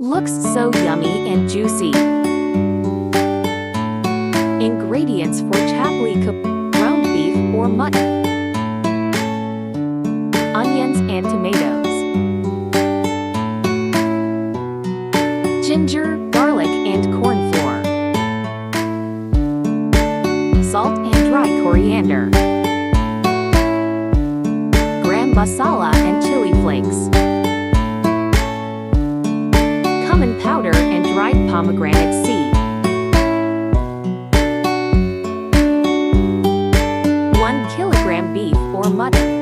Looks so yummy and juicy. Ingredients for chapli kabab: ground beef or mutton, onions and tomatoes, ginger, garlic and corn flour, salt and dry coriander, garam masala and chili flakes, cumin powder and dried pomegranate seed, 1 kilogram beef or mutton.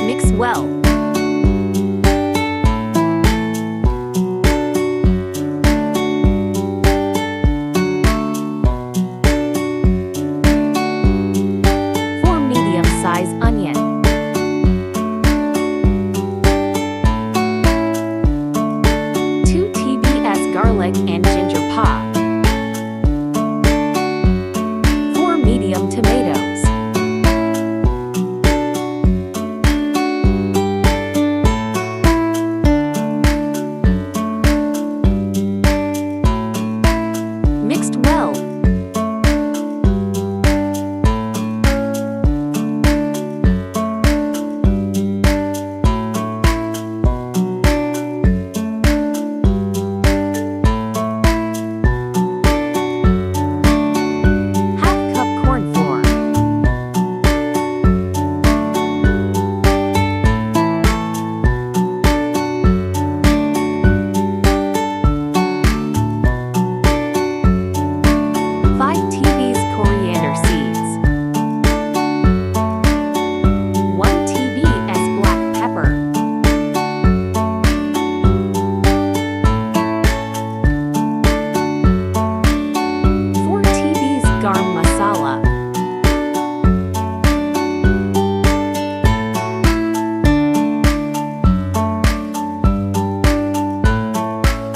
Mix well. Medium-size onion, 2 tbs garlic and ginger paw, 4 medium tomatoes, mixed well. Garam masala,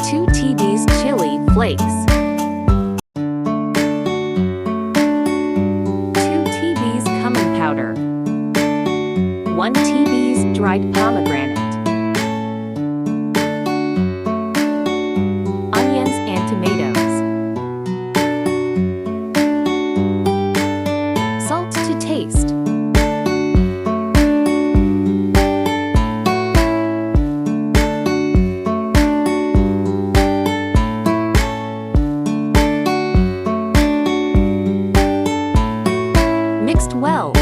2 tbs chili flakes, 2 tbs cumin powder, 1 tbs dried pomegranate, onions and tomatoes, salt to taste. Mixed well.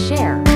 share.